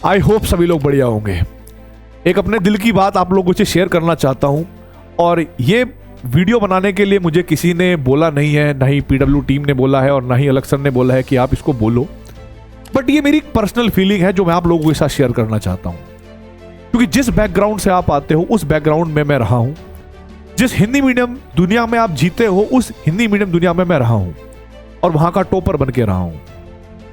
I hope सभी लोग बढ़िया होंगे। एक अपने दिल की बात आप लोगों से शेयर करना चाहता हूं, और ये वीडियो बनाने के लिए मुझे किसी ने बोला नहीं है, ना ही पीडब्ल्यू टीम ने बोला है और ना ही अलग सर ने बोला है कि आप इसको बोलो, बट ये मेरी पर्सनल फीलिंग है जो मैं आप लोगों के साथ शेयर करना चाहता हूं। क्योंकि जिस बैकग्राउंड से आप आते हो उस बैकग्राउंड में मैं रहा हूं, जिस हिंदी मीडियम दुनिया में आप जीते हो उस हिंदी मीडियम दुनिया में मैं रहा हूं और वहां का टॉपर बन के रहा हूं।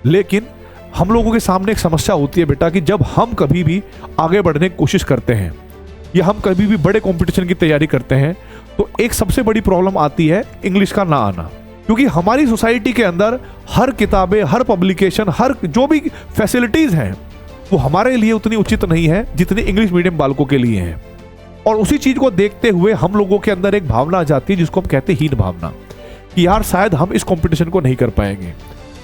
लेकिन हम लोगों के सामने एक समस्या होती है बेटा कि जब हम कभी भी आगे बढ़ने की कोशिश करते हैं या हम कभी भी बड़े कंपटीशन की तैयारी करते हैं तो एक सबसे बड़ी प्रॉब्लम आती है इंग्लिश का ना आना। क्योंकि हमारी सोसाइटी के अंदर हर किताबें, हर पब्लिकेशन, हर जो भी फैसिलिटीज हैं वो हमारे लिए उतनी उचित नहीं है जितनी इंग्लिश मीडियम बालकों के लिए है। और उसी चीज को देखते हुए हम लोगों के अंदर एक भावना आ जाती है जिसको हम कहते हैं हीन भावना, कि यार शायद हम इस कंपटीशन को नहीं कर पाएंगे,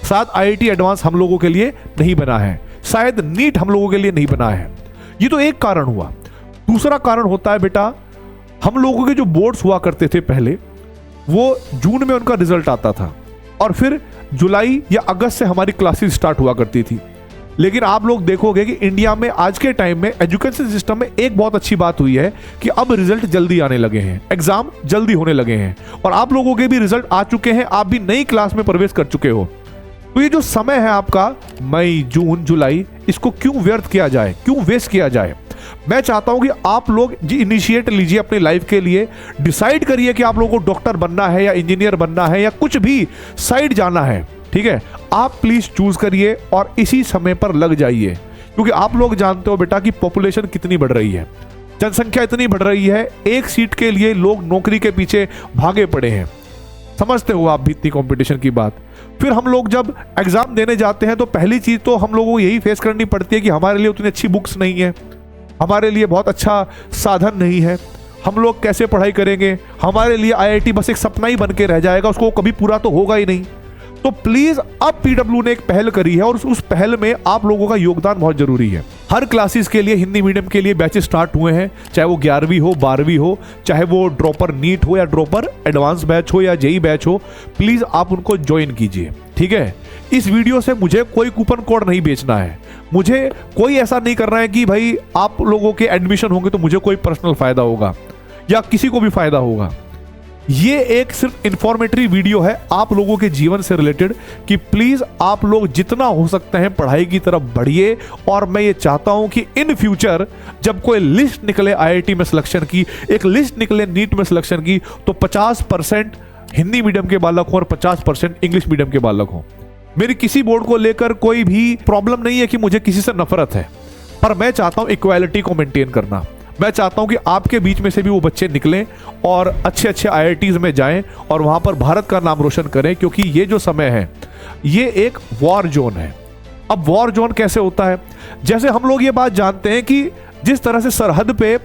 शायद आईआईटी एडवांस हम लोगों के लिए नहीं बना है, शायद नीट हम लोगों के लिए नहीं बना है। ये तो एक कारण हुआ। दूसरा कारण होता है बेटा, हम लोगों के जो बोर्ड्स हुआ करते थे पहले, वो जून में उनका रिजल्ट आता था और फिर जुलाई या अगस्त से हमारी क्लासेस स्टार्ट हुआ करती थी। लेकिन आप लोग देखोगे कि इंडिया में आज के टाइम में एजुकेशन सिस्टम में एक बहुत अच्छी बात हुई है कि अब रिजल्ट जल्दी आने लगे हैं, एग्जाम जल्दी होने लगे हैं और आप लोगों के भी रिजल्ट आ चुके हैं, आप भी नई क्लास में प्रवेश कर चुके हो। तो ये जो समय है आपका मई, जून, जुलाई, इसको क्यों व्यर्थ किया जाए, क्यों वेस्ट किया जाए? मैं चाहता हूं कि आप लोग इनिशिएट लीजिए अपनी लाइफ के लिए, डिसाइड करिए कि आप लोगों को डॉक्टर बनना है या इंजीनियर बनना है या कुछ भी साइड जाना है, ठीक है? आप प्लीज चूज करिए और इसी समय पर लग जाइए। क्योंकि आप लोग जानते हो बेटा कि पॉपुलेशन कितनी बढ़ रही है, जनसंख्या इतनी बढ़ रही है, एक सीट के लिए लोग नौकरी के पीछे भागे पड़े हैं। समझते हो आप भी इतनी कंपटीशन की बात। फिर हम लोग जब एग्जाम देने जाते हैं तो पहली चीज तो हम लोगों को यही फेस करनी पड़ती है कि हमारे लिए उतनी अच्छी बुक्स नहीं है, हमारे लिए बहुत अच्छा साधन नहीं है, हम लोग कैसे पढ़ाई करेंगे, हमारे लिए आईआईटी बस एक सपना ही बन के रह जाएगा, उसको कभी पूरा तो होगा ही नहीं। तो प्लीज अब पीडब्ल्यू ने एक पहल करी है और उस पहल में आप लोगों का योगदान बहुत जरूरी है। हर क्लासेस के लिए हिंदी मीडियम के लिए बैचेस स्टार्ट हुए हैं, चाहे वो 11वीं हो, 12वीं हो, चाहे वो ड्रॉपर नीट हो या ड्रॉपर एडवांस बैच हो या जेई बैच हो, प्लीज आप उनको ज्वाइन कीजिए, ठीक है? इस वीडियो से मुझे कोई कूपन कोड नहीं बेचना है, मुझे कोई ऐसा नहीं करना है कि भाई आप लोगों के एडमिशन होंगे तो मुझे कोई पर्सनल फायदा होगा या किसी को भी फायदा होगा। ये एक सिर्फ इंफॉर्मेटरी वीडियो है आप लोगों के जीवन से रिलेटेड कि प्लीज आप लोग जितना हो सकते हैं पढ़ाई की तरफ बढ़िए। और मैं ये चाहता हूं कि इन फ्यूचर जब कोई लिस्ट निकले आईआईटी में सिलेक्शन की, एक लिस्ट निकले नीट में सिलेक्शन की, तो 50% हिंदी मीडियम के बालक हो और 50% इंग्लिश मीडियम के बालक हो। मेरी किसी बोर्ड को लेकर कोई भी प्रॉब्लम नहीं है कि मुझे किसी से नफरत है, पर मैं चाहता हूं इक्वालिटी को मेंटेन करना। मैं चाहता हूं कि आपके बीच में से भी वो बच्चे निकलें और अच्छे अच्छे आईआईटीज में जाएं और वहां पर भारत का नाम रोशन करें। क्योंकि ये जो समय है ये एक वॉर जोन है। अब वॉर जोन कैसे होता है? जैसे हम लोग ये बात जानते हैं कि जिस तरह से सरहद पे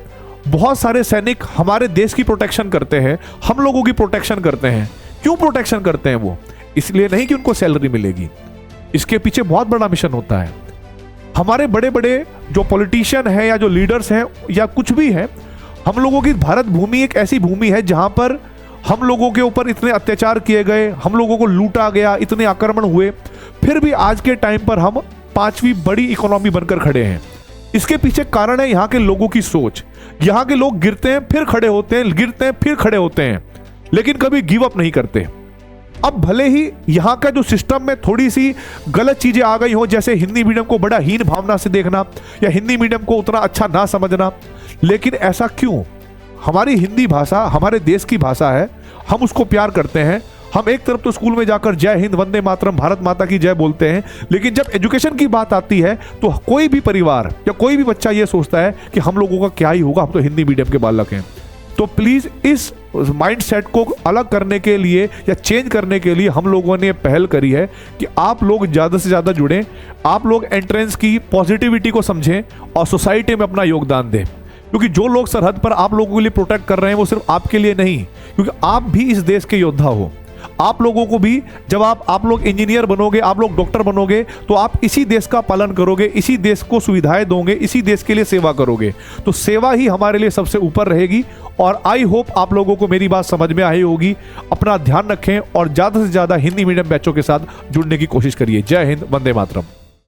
बहुत सारे सैनिक हमारे देश की प्रोटेक्शन करते हैं, हम लोगों की प्रोटेक्शन करते हैं। क्यों प्रोटेक्शन करते हैं? वो इसलिए नहीं कि उनको सैलरी मिलेगी, इसके पीछे बहुत बड़ा मिशन होता है। हमारे बड़े बड़े जो पॉलिटिशियन हैं या जो लीडर्स हैं या कुछ भी है, हम लोगों की भारत भूमि एक ऐसी भूमि है जहां पर हम लोगों के ऊपर इतने अत्याचार किए गए, हम लोगों को लूटा गया, इतने आक्रमण हुए, फिर भी आज के टाइम पर हम 5वीं बड़ी इकोनॉमी बनकर खड़े हैं। इसके पीछे कारण है यहाँ के लोगों की सोच। यहाँ के लोग गिरते हैं फिर खड़े होते हैं, गिरते हैं फिर खड़े होते हैं, लेकिन कभी गिव अप नहीं करते। अब भले ही यहाँ का जो सिस्टम में थोड़ी सी गलत चीजें आ गई हो, जैसे हिंदी मीडियम को बड़ा हीन भावना से देखना या हिंदी मीडियम को उतना अच्छा ना समझना, लेकिन ऐसा क्यों? हमारी हिंदी भाषा हमारे देश की भाषा है, हम उसको प्यार करते हैं। हम एक तरफ तो स्कूल में जाकर जय हिंद, वंदे मातरम, भारत माता की जय बोलते हैं, लेकिन जब एजुकेशन की बात आती है तो कोई भी परिवार या कोई भी बच्चा ये सोचता है कि हम लोगों का क्या ही होगा, हम तो हिंदी मीडियम के बालक हैं। तो प्लीज इस माइंडसेट को अलग करने के लिए या चेंज करने के लिए हम लोगों ने पहल करी है कि आप लोग ज़्यादा से ज़्यादा जुड़ें, आप लोग एंट्रेंस की पॉजिटिविटी को समझें और सोसाइटी में अपना योगदान दें। क्योंकि जो लोग सरहद पर आप लोगों के लिए प्रोटेक्ट कर रहे हैं वो सिर्फ आपके लिए नहीं, क्योंकि आप भी इस देश के योद्धा हो। आप लोगों को भी जब आप लोग इंजीनियर बनोगे, आप लोग डॉक्टर बनोगे, तो आप इसी देश का पालन करोगे, इसी देश को सुविधाएं दोगे, इसी देश के लिए सेवा करोगे। तो सेवा ही हमारे लिए सबसे ऊपर रहेगी। और आई होप आप लोगों को मेरी बात समझ में आई होगी। अपना ध्यान रखें और ज़्यादा से ज़्यादा हिंदी मीडियम बैचों के साथ जुड़ने की कोशिश करिए। जय हिंद, वंदे मातरम।